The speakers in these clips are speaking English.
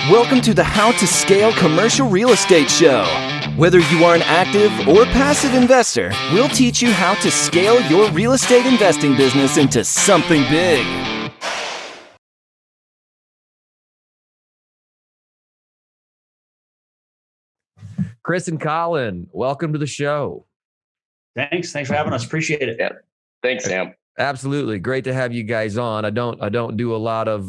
Welcome to the How to Scale Commercial Real Estate Show. Whether you are an active or passive investor, we'll teach you how to scale your real estate investing business into something big. Chris and Collin, welcome to the show. Thanks for having us. Appreciate it. Yeah. Thanks, Sam. Absolutely. Great to have you guys on. I don't do a lot of,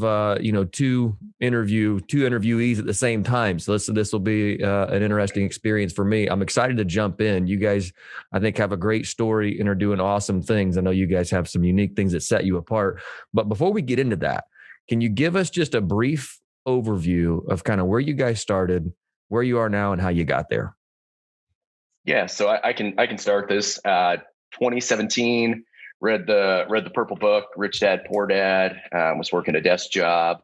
two interviewees at the same time. So this will be an interesting experience for me. I'm excited to jump in. You guys, I think, have a great story and are doing awesome things. I know you guys have some unique things that set you apart. But before we get into that, can you give us just a brief overview of kind of where you guys started, where you are now, and how you got there? Yeah, so I can start this. 2017. Read the Purple Book, Rich Dad, Poor Dad. Was working a desk job.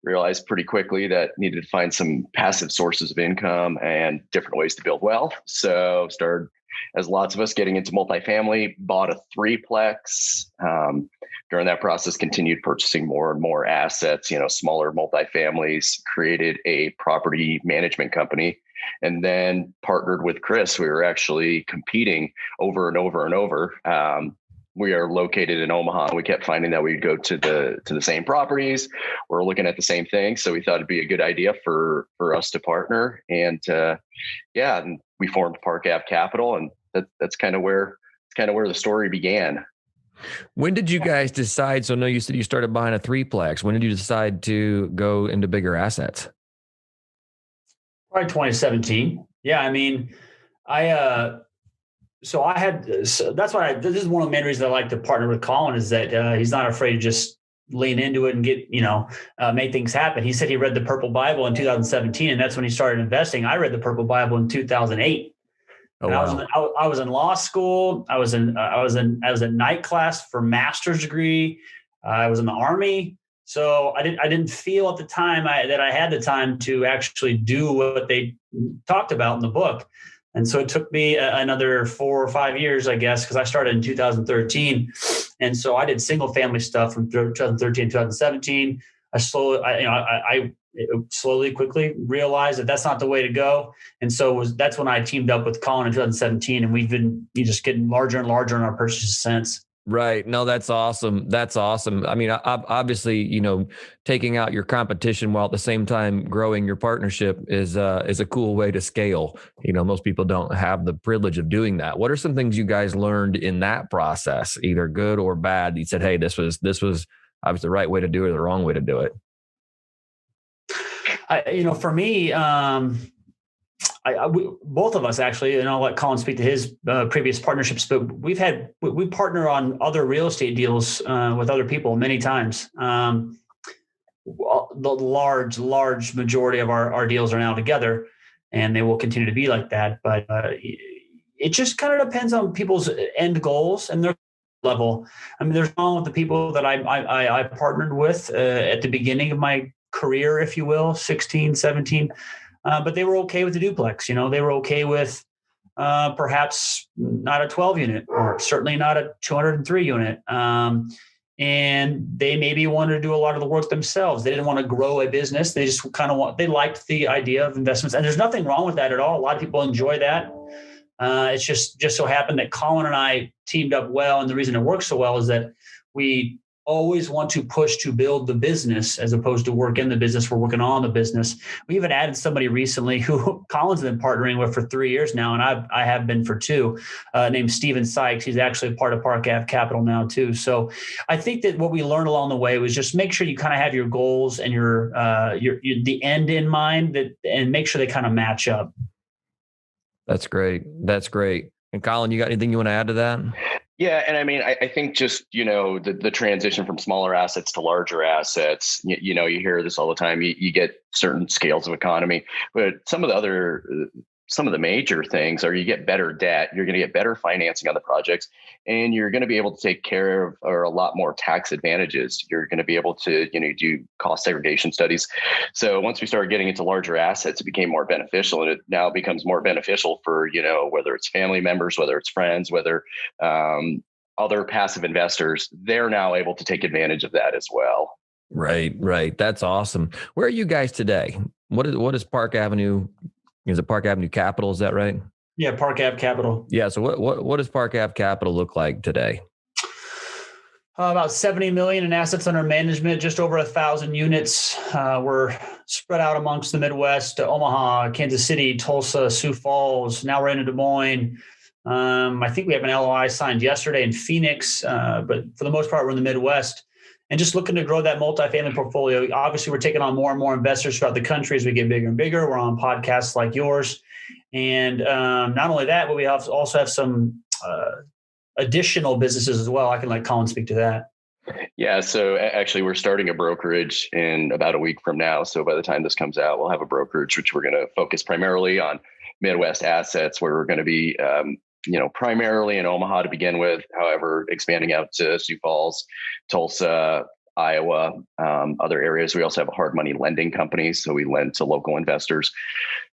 Realized pretty quickly that needed to find some passive sources of income and different ways to build wealth. So started, as lots of us, getting into multifamily. Bought a threeplex. During that process, continued purchasing more and more assets. Smaller multifamilies. Created a property management company, and then partnered with Chris. We were actually competing over and over and over. We are located in Omaha. We kept finding that we'd go to the same properties. We're looking at the same thing. So we thought it'd be a good idea for us to partner. And and we formed Park Ave Capital, and that's kind of where the story began. When did you guys decide? So I know you said you started buying a threeplex. When did you decide to go into bigger assets? Probably 2017. Yeah, I mean, So that's why this is one of the main reasons I like to partner with Collin, is that he's not afraid to just lean into it and get, make things happen. He said he read the Purple Bible in 2017, and that's when he started investing. I read the Purple Bible in 2008. Oh, wow. I was in law school. I was in night class for master's degree. I was in the Army. So I didn't feel at the time that I had the time to actually do what they talked about in the book. And so it took me another 4 or 5 years, I guess, because I started in 2013. And so I did single family stuff from 2013 to 2017. I slowly, quickly realized that that's not the way to go. And so that's when I teamed up with Collin in 2017. And we've been just getting larger and larger in our purchases since. Right. No, that's awesome. That's awesome. I mean, obviously, taking out your competition while at the same time growing your partnership is a cool way to scale. Most people don't have the privilege of doing that. What are some things you guys learned in that process, either good or bad? You said, hey, this was obviously the right way to do it or the wrong way to do it. For me, both of us actually, and I'll let Collin speak to his previous partnerships, but we partner on other real estate deals with other people many times. The large majority of our deals are now together, and they will continue to be like that. But it just kind of depends on people's end goals and their level. I mean, there's wrong with the people that I partnered with at the beginning of my career, if you will, 16, 17. But they were okay with the duplex. They were okay with perhaps not a 12 unit or certainly not a 203 unit. And they maybe wanted to do a lot of the work themselves. They didn't want to grow a business. They just they liked the idea of investments. And there's nothing wrong with that at all. A lot of people enjoy that. It's just so happened that Collin and I teamed up well. And the reason it works so well is that we always want to push to build the business as opposed to work in the business. We're working on the business. We even added somebody recently who Collin's been partnering with for 3 years now, and I have been for 2, named Steven Sykes. He's actually a part of Park Ave Capital now too. So I think that what we learned along the way was just make sure you kind of have your goals and your the end in mind, and make sure they kind of match up. That's great. That's great. And Collin, you got anything you want to add to that? Yeah. And I mean, I think just, the transition from smaller assets to larger assets, you hear this all the time. You get certain scales of economy, but some of the major things are you get better debt, you're going to get better financing on the projects, and you're going to be able to take care of a lot more tax advantages. You're going to be able to, do cost segregation studies. So once we started getting into larger assets, it became more beneficial, and it now becomes more beneficial for, whether it's family members, whether it's friends, whether other passive investors, they're now able to take advantage of that as well. Right. That's awesome. Where are you guys today? What is Park Avenue? Is it Park Avenue Capital? Is that right? Yeah, Park Ave Capital. Yeah. So what does Park Ave Capital look like today? About 70 million in assets under management, just over 1,000 units. We're spread out amongst the Midwest, Omaha, Kansas City, Tulsa, Sioux Falls. Now we're in Des Moines. I think we have an LOI signed yesterday in Phoenix, but for the most part, we're in the Midwest and just looking to grow that multifamily portfolio. Obviously, we're taking on more and more investors throughout the country as we get bigger and bigger. We're on podcasts like yours. And not only that, but we also have some additional businesses as well. I can let Collin speak to that. Yeah. So actually, we're starting a brokerage in about a week from now. So by the time this comes out, we'll have a brokerage, which we're going to focus primarily on Midwest assets, where we're going to be, primarily in Omaha to begin with. However, expanding out to Sioux Falls, Tulsa, Iowa, other areas. We also have a hard money lending company. So we lend to local investors.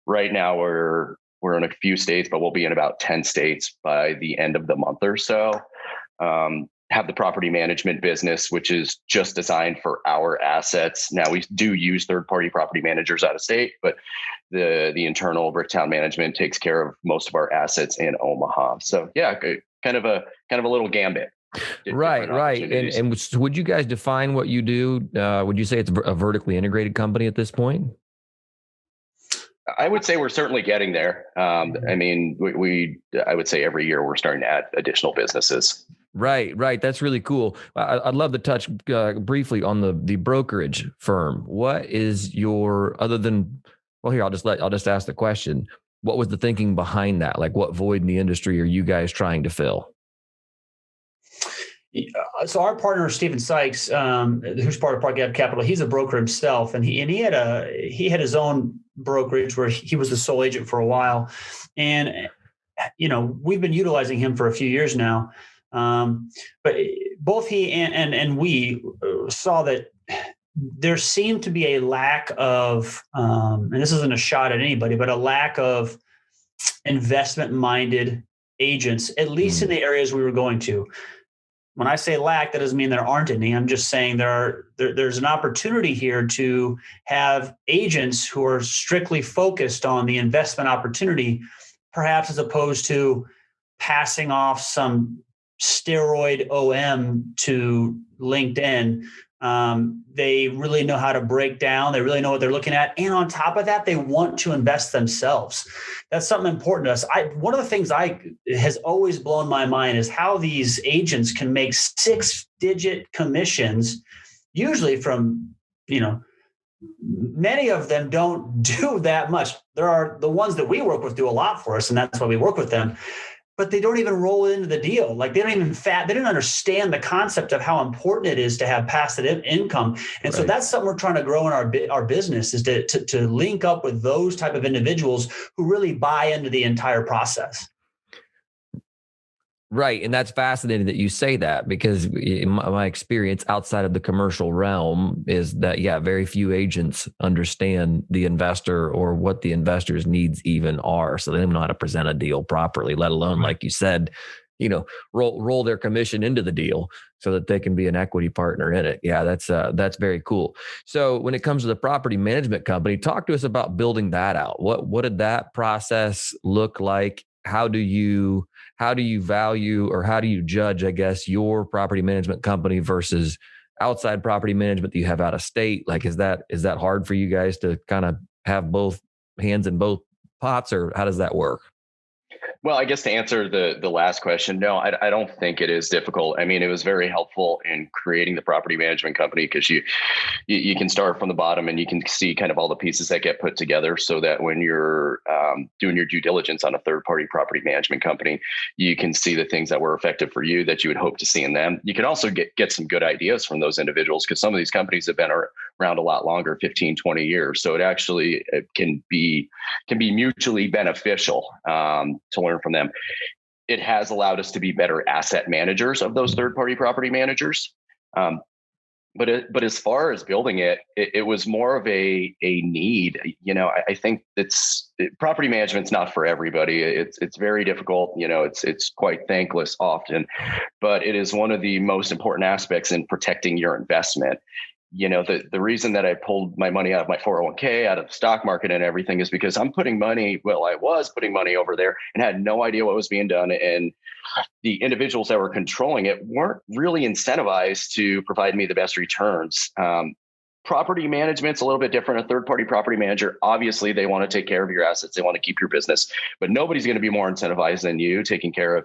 Right now, we're in a few states, but we'll be in about 10 states by the end of the month or so. Have the property management business, which is just designed for our assets. Now we do use third-party property managers out of state, but the internal Bricktown Management takes care of most of our assets in Omaha. So yeah, kind of a little gambit. Right. And would you guys define what you do? Would you say it's a vertically integrated company at this point? I would say we're certainly getting there. I would say every year we're starting to add additional businesses. Right. That's really cool. I'd love to touch briefly on the brokerage firm. What is I'll just ask the question. What was the thinking behind that? Like, what void in the industry are you guys trying to fill? So our partner, Stephen Sykes, who's part of Park Ave Capital, he's a broker himself, and he had his own brokerage where he was the sole agent for a while, and we've been utilizing him for a few years now. But both he and we saw that there seemed to be a lack of, and this isn't a shot at anybody, but a lack of investment-minded agents, at least in the areas we were going to. When I say lack, that doesn't mean there aren't any. I'm just saying there's an opportunity here to have agents who are strictly focused on the investment opportunity, perhaps as opposed to passing off some steroid OM to LinkedIn. They really know how to break down. They really know what they're looking at. And on top of that, they want to invest themselves. That's something important to us. One of the things has always blown my mind is how these agents can make 6-digit commissions, usually from, many of them don't do that much. There are the ones that we work with do a lot for us, and that's why we work with them. But they don't even roll it into the deal. Like they don't understand the concept of how important it is to have passive income. And so that's something we're trying to grow in our business, is to link up with those type of individuals who really buy into the entire process. Right. And that's fascinating that you say that, because in my experience outside of the commercial realm is that, very few agents understand the investor or what the investor's needs even are. So they don't know how to present a deal properly, let alone, like you said, roll their commission into the deal so that they can be an equity partner in it. Yeah, that's very cool. So when it comes to the property management company, talk to us about building that out. What did that process look like? How do you value, or how do you judge, I guess, your property management company versus outside property management that you have out of state? Like, is that hard for you guys to kind of have both hands in both pots, or how does that work? Well, I guess to answer the last question, no, I don't think it is difficult. I mean, it was very helpful in creating the property management company, because you can start from the bottom and you can see kind of all the pieces that get put together, so that when you're doing your due diligence on a third-party property management company, you can see the things that were effective for you that you would hope to see in them. You can also get some good ideas from those individuals, because some of these companies have been around a lot longer, 15, 20 years. So it can be mutually beneficial to learn from them. It has allowed us to be better asset managers of those third-party property managers. But as far as building it was more of a need. I think property management's not for everybody. It's very difficult. It's quite thankless often, but it is one of the most important aspects in protecting your investment. the reason that I pulled my money out of my 401k, out of the stock market and everything is because I'm putting money, I was putting money over there and had no idea what was being done. And the individuals that were controlling it weren't really incentivized to provide me the best returns. Property management's a little bit different. A third-party property manager, obviously, they want to take care of your assets. They want to keep your business, but nobody's going to be more incentivized than you taking care of,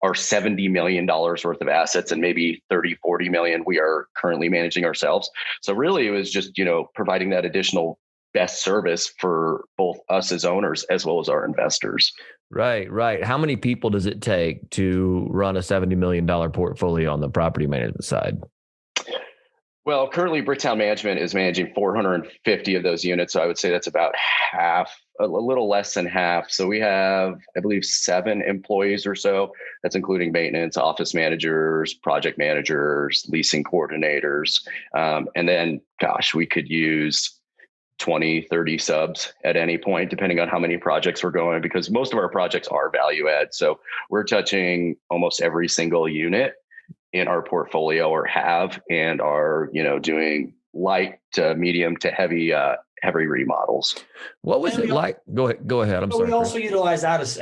our $70 million worth of assets and maybe 30, 40 million we are currently managing ourselves. So really it was just, providing that additional best service for both us as owners as well as our investors. Right. How many people does it take to run a $70 million portfolio on the property management side? Well, currently Bricktown Management is managing 450 of those units. So I would say that's about half, a little less than half. So we have, I believe, 7 employees or so. That's including maintenance, office managers, project managers, leasing coordinators. And then, we could use 20, 30 subs at any point, depending on how many projects we're going, because most of our projects are value add. So we're touching almost every single unit in our portfolio or have, and are, doing light to medium to heavy remodels. What was it like? Go ahead. I'm sorry. We also utilize as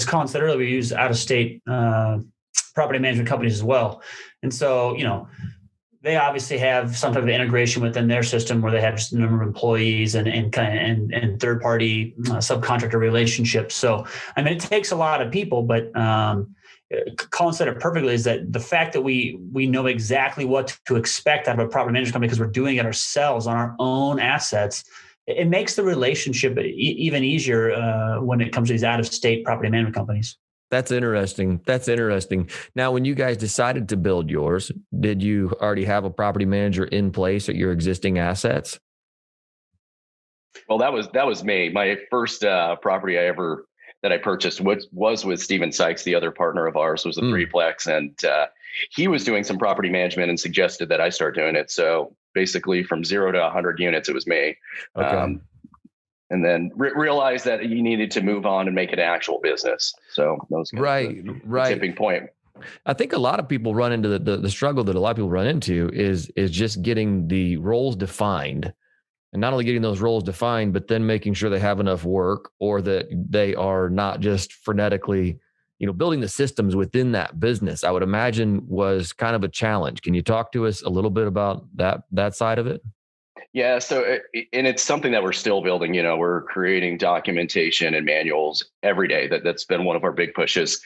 Collin said earlier, we use out-of-state property management companies as well. And so, they obviously have some type of integration within their system where they have just a number of employees and third-party subcontractor relationships. So, it takes a lot of people, but Collin said it perfectly, is that the fact that we know exactly what to expect out of a property management company because we're doing it ourselves on our own assets, it makes the relationship even easier when it comes to these out-of-state property management companies. That's interesting. Now, when you guys decided to build yours, did you already have a property manager in place at your existing assets? Well, that was me. My first property that I purchased was with Steven Sykes, the other partner of ours, was a threeplex, and he was doing some property management and suggested that I start doing it. So basically, from 0 to 100 units, it was me. Okay. And then realized that you needed to move on and make it an actual business. So that was the tipping point. I think a lot of people run into the struggle that a lot of people run into is just getting the roles defined. And not only getting those roles defined, but then making sure they have enough work, or that they are not just frenetically, building the systems within that business, I would imagine was kind of a challenge. Can you talk to us a little bit about that side of it? Yeah. So, and it's something that we're still building. We're creating documentation and manuals every day. That's been one of our big pushes.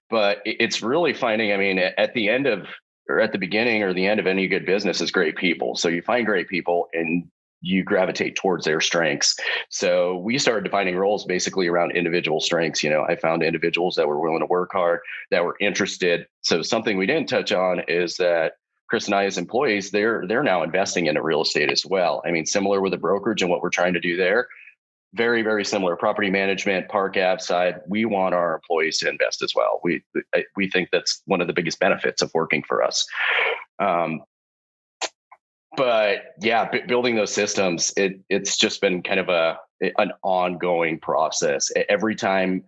But it's really finding, at the end of, or at the beginning or the end of any good business is great people. So you find great people and you gravitate towards their strengths. So we started defining roles basically around individual strengths. I found individuals that were willing to work hard, that were interested. So something we didn't touch on is that Chris and I, as employees, they're now investing into real estate as well. Similar with the brokerage and what we're trying to do there, very, very similar. Property management, Park Ave side, we want our employees to invest as well. We think that's one of the biggest benefits of working for us. But yeah, building those systems, it's just been kind of an ongoing process. Every time,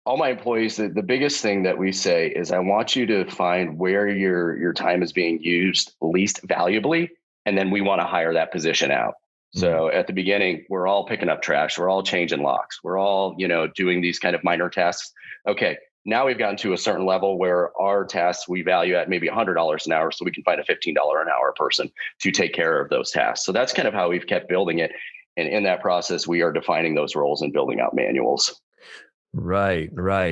all my employees, the biggest thing that we say is, I want you to find where your time is being used least valuably, and then we want to hire that position out. So at the beginning, we're all picking up trash, we're all changing locks, we're all doing these kind of minor tasks. Okay. Now we've gotten to a certain level where our tasks we value at maybe $100 an hour, so we can find a $15 an hour person to take care of those tasks. So that's kind of how we've kept building it. And in that process, we are defining those roles and building out manuals. Right.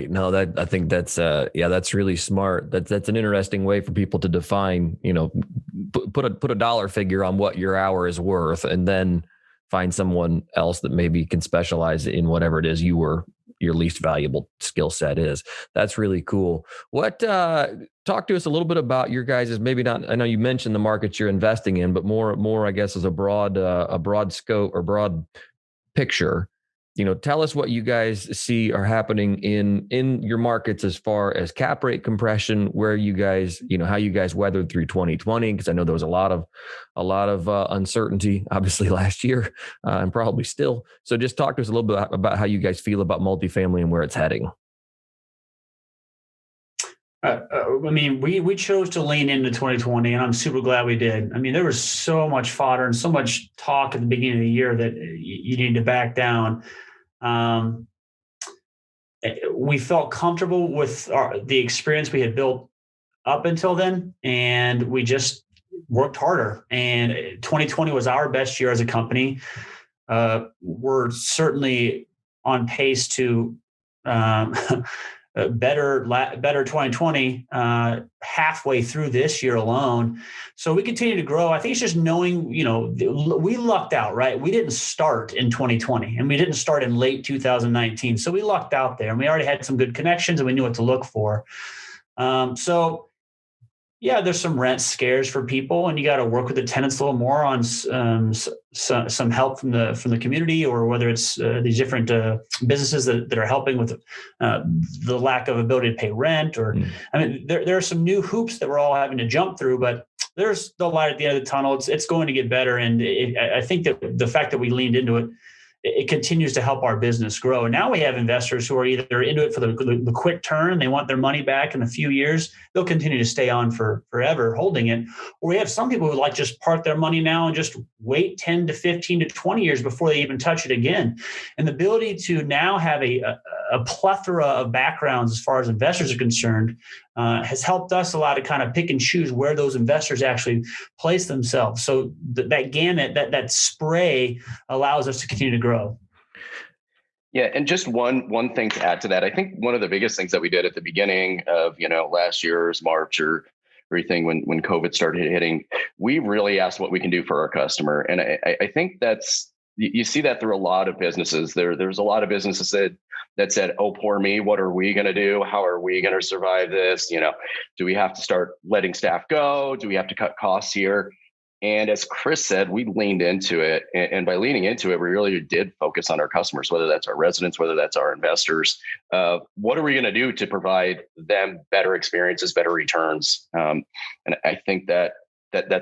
No, I think that's really smart. That's an interesting way for people to define, put a dollar figure on what your hour is worth, and then find someone else that maybe can specialize in whatever it is your least valuable skill set is. That's really cool. Talk to us a little bit about your guys' maybe not, I know you mentioned the markets you're investing in, but more, I guess, as a broad scope or broad picture. Tell us what you guys see are happening in your markets as far as cap rate compression, where you guys, how you guys weathered through 2020, because I know there was a lot of uncertainty, obviously last year, and probably still. So just talk to us a little bit about how you guys feel about multifamily and where it's heading. I mean, we chose to lean into 2020, and I'm super glad we did. I mean, there was so much fodder and so much talk at the beginning of the year that you need to back down. Um, we felt comfortable with the experience we had built up until then, and we just worked harder. And 2020 was our best year as a company. We're certainly on pace to better 2020 halfway through this year alone. So we continue to grow. I think it's just knowing, we lucked out, right? We didn't start in 2020 and we didn't start in late 2019. So we lucked out there and we already had some good connections and we knew what to look for. Yeah, there's some rent scares for people, and you got to work with the tenants a little more on some help from the community, or whether it's these different businesses that are helping with the lack of ability to pay rent. Or I mean, there are some new hoops that we're all having to jump through, but there's the light at the end of the tunnel. It's going to get better, and I think that the fact that we leaned into it continues to help our business grow. And now we have investors who are either into it for the quick turn, they want their money back in a few years, they'll continue to stay on for forever holding it. Or we have some people who like just park their money now and just wait 10 to 15 to 20 years before they even touch it again. And the ability to now have a plethora of backgrounds as far as investors are concerned has helped us a lot to kind of pick and choose where those investors actually place themselves. So that gamut, that spray allows us to continue to grow. Yeah. And just one thing to add to that, I think one of the biggest things that we did at the beginning of, last year's March or everything when COVID started hitting, we really asked what we can do for our customer. And I think you see that through a lot of businesses. There's a lot of businesses that said, "Oh, poor me. What are we going to do? How are we going to survive this? Do we have to start letting staff go? Do we have to cut costs here?" And as Chris said, we leaned into it. And by leaning into it, we really did focus on our customers, whether that's our residents, whether that's our investors. What are we going to do to provide them better experiences, better returns? And I think that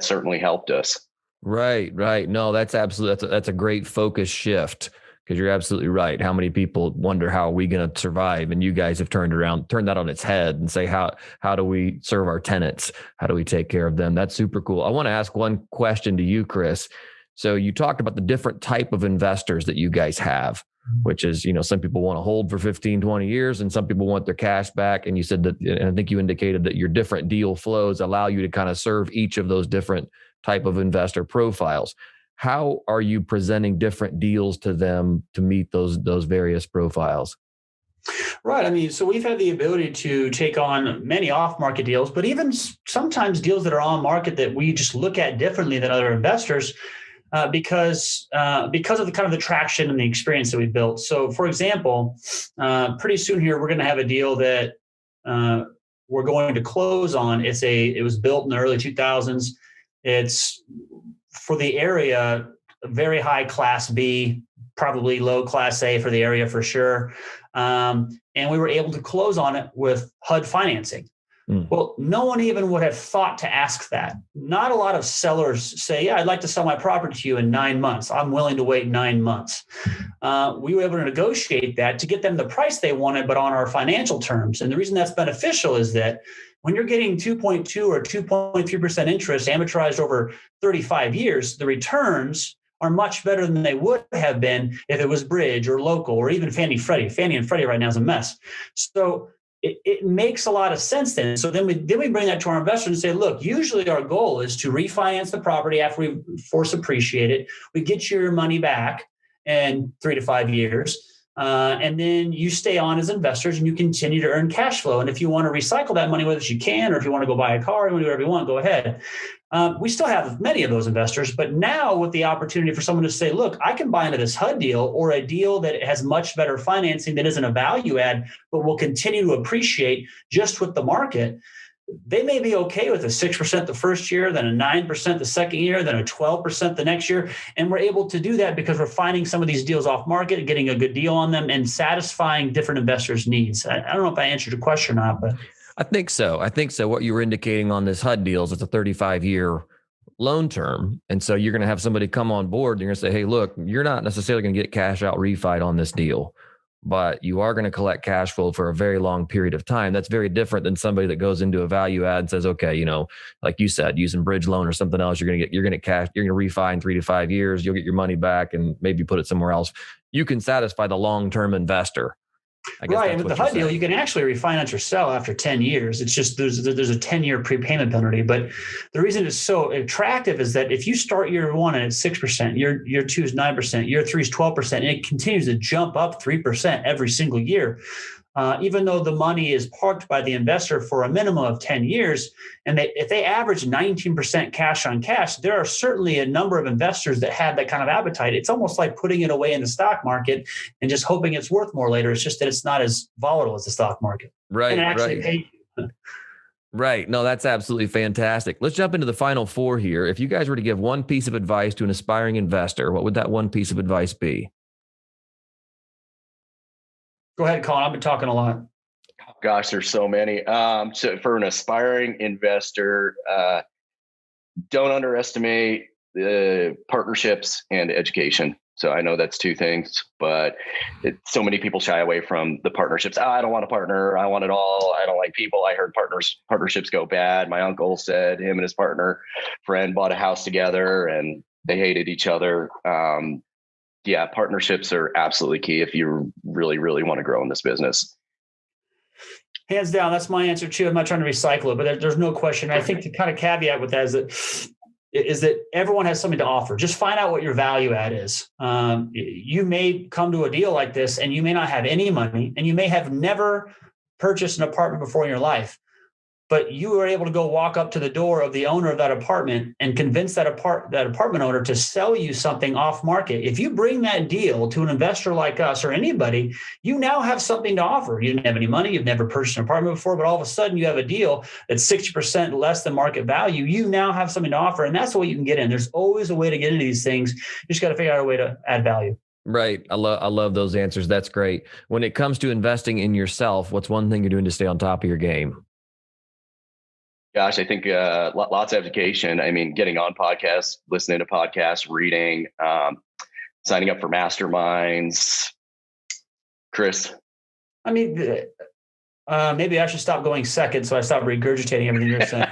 certainly helped us. Right. No, that's a great focus shift, because you're absolutely right. How many people wonder, how are we going to survive? And you guys have turned that on its head and say, how do we serve our tenants? How do we take care of them? That's super cool. I want to ask one question to you, Chris. So you talked about the different type of investors that you guys have, which is, some people want to hold for 15, 20 years and some people want their cash back. And you said that, and I think you indicated that your different deal flows allow you to kind of serve each of those different type of investor profiles. How are you presenting different deals to them to meet those various profiles? Right. I mean, so we've had the ability to take on many off-market deals, but even sometimes deals that are on market that we just look at differently than other investors because of the kind of the traction and the experience that we built. So, for example, pretty soon here we're going to have a deal that we're going to close on. It was built in the early 2000s. It's for the area, very high Class B, probably low Class A for the area for sure. And we were able to close on it with HUD financing. Well, no one even would have thought to ask that. Not a lot of sellers say, "Yeah, I'd like to sell my property to you in 9 months. I'm willing to wait 9 months." We were able to negotiate that to get them the price they wanted, but on our financial terms. And the reason that's beneficial is that when you're getting 2.2 or 2.3% interest amortized over 35 years, the returns are much better than they would have been if it was Bridge or Local or even Fannie Freddie. Fannie and Freddie right now is a mess. So it makes a lot of sense then. So then we bring that to our investors and say, look, usually our goal is to refinance the property after we force appreciate it. We get your money back in 3 to 5 years. And then you stay on as investors and you continue to earn cash flow. And if you want to recycle that money with us, you can, or if you want to go buy a car, you want to do whatever you want, go ahead. We still have many of those investors, but now with the opportunity for someone to say, look, I can buy into this HUD deal or a deal that has much better financing that isn't a value add, but will continue to appreciate just with the market. They may be okay with a 6% the first year, then a 9% the second year, then a 12% the next year. And we're able to do that because we're finding some of these deals off market, getting a good deal on them, and satisfying different investors' needs. I don't know if I answered your question or not, but I think so. What you were indicating on this HUD deal is it's a 35-year loan term. And so you're going to have somebody come on board. You're going to say, "Hey, look, you're not necessarily going to get cash out refied on this deal. but you are going to collect cash flow for a very long period of time. That's very different than somebody that goes into a value add and says, okay, like you said, using bridge loan or something else, you're going to refi in 3 to 5 years. You'll get your money back and maybe put it somewhere else. You can satisfy the long-term investor. Right. And with the HUD deal, you can actually refinance or sell after 10 years. It's just there's a 10-year prepayment penalty. But the reason it's so attractive is that if you start year one and it's 6%, year two is 9%, year three is 12%, and it continues to jump up 3% every single year, even though the money is parked by the investor for a minimum of 10 years, and if they average 19% cash on cash, there are certainly a number of investors that have that kind of appetite. It's almost like putting it away in the stock market and just hoping it's worth more later. It's just that it's not as volatile as the stock market. Right. And it actually pays. Right. No, that's absolutely fantastic. Let's jump into the final four here. If you guys were to give one piece of advice to an aspiring investor, what would that one piece of advice be? Go ahead, Collin. I've been talking a lot. Gosh, there's so many. So for an aspiring investor, don't underestimate the partnerships and education. So I know that's two things, but so many people shy away from the partnerships. I don't want a partner. I want it all. I don't like people. I heard partnerships go bad. My uncle said him and his friend bought a house together and they hated each other. Yeah, partnerships are absolutely key if you really, really want to grow in this business. Hands down, that's my answer too. I'm not trying to recycle it, but there's no question. I think the kind of caveat with that is that everyone has something to offer. Just find out what your value add is. You may come to a deal like this and you may not have any money and you may have never purchased an apartment before in your life, but you were able to go walk up to the door of the owner of that apartment and convince that apartment owner to sell you something off market. If you bring that deal to an investor like us or anybody, you now have something to offer. You didn't have any money. You've never purchased an apartment before, but all of a sudden you have a deal that's 60% less than market value. You now have something to offer, and that's the way you can get in. There's always a way to get into these things. You just got to figure out a way to add value. Right. I love those answers. That's great. When it comes to investing in yourself, what's one thing you're doing to stay on top of your game? Gosh, I think lots of education. I mean, getting on podcasts, listening to podcasts, reading, signing up for masterminds. Chris? I mean, maybe I should stop going second so I stop regurgitating everything you're saying.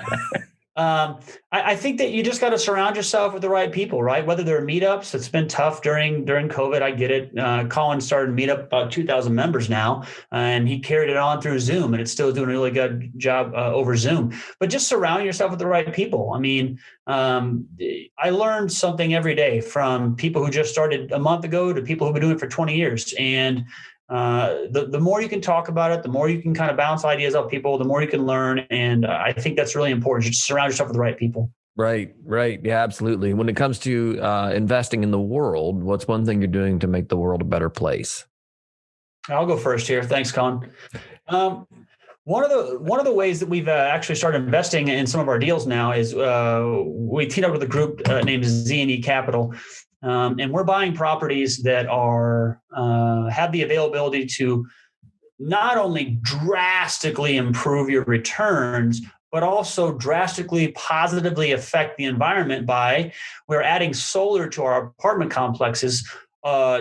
I think that you just got to surround yourself with the right people, right? Whether they're meetups, it's been tough during COVID. I get it. Collin started meetup about 2,000 members now, and he carried it on through Zoom, and it's still doing a really good job over Zoom. But just surround yourself with the right people. I mean, I learned something every day from people who just started a month ago to people who've been doing it for 20 years. And the more you can talk about it, the more you can kind of bounce ideas off people, the more you can learn. And I think that's really important. Just surround yourself with the right people. Right. Yeah, absolutely. When it comes to investing in the world, what's one thing you're doing to make the world a better place? I'll go first here. Thanks, Collin. One of the ways that we've actually started investing in some of our deals now is we teamed up with a group named Z&E Capital. And we're buying properties that are have the availability to not only drastically improve your returns, but also drastically positively affect the environment by we're adding solar to our apartment complexes,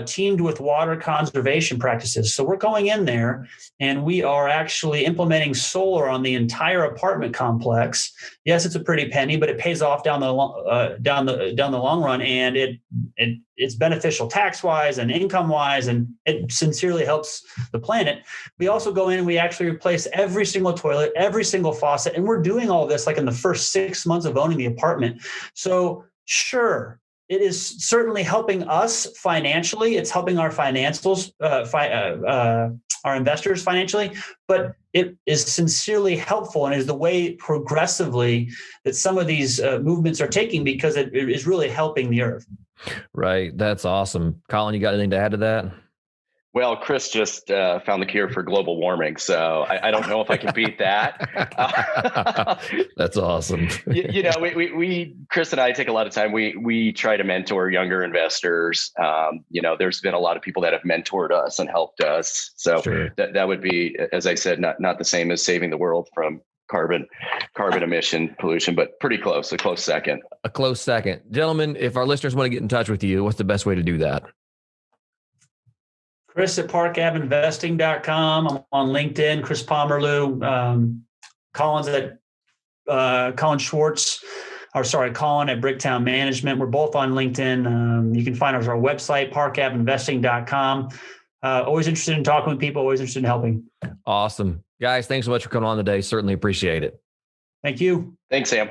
teamed with water conservation practices. So we're going in there and we are actually implementing solar on the entire apartment complex. Yes, it's a pretty penny, but it pays off down the long run, and it's beneficial tax wise and income wise, and it sincerely helps the planet. We also go in and we actually replace every single toilet, every single faucet, and we're doing all this like in the first 6 months of owning the apartment. So sure, it is certainly helping us financially. It's helping our financials, our investors financially, but it is sincerely helpful and is the way progressively that some of these movements are taking, because it is really helping the earth. Right. That's awesome. Collin, you got anything to add to that? Well, Chris just found the cure for global warming, so I don't know if I can beat that. That's awesome. we Chris and I take a lot of time. We try to mentor younger investors. There's been a lot of people that have mentored us and helped us. So sure. that would be, as I said, not the same as saving the world from carbon emission pollution, but pretty close. A close second. Gentlemen, if our listeners want to get in touch with you, what's the best way to do that? Chris at parkavinvesting.com. I'm on LinkedIn, Chris Pomerleau. Collin's at Collin Schwartz, Collin at Bricktown Management. We're both on LinkedIn. You can find us on our website, parkavinvesting.com. Always interested in talking with people, always interested in helping. Awesome. Guys, thanks so much for coming on today. Certainly appreciate it. Thank you. Thanks, Sam.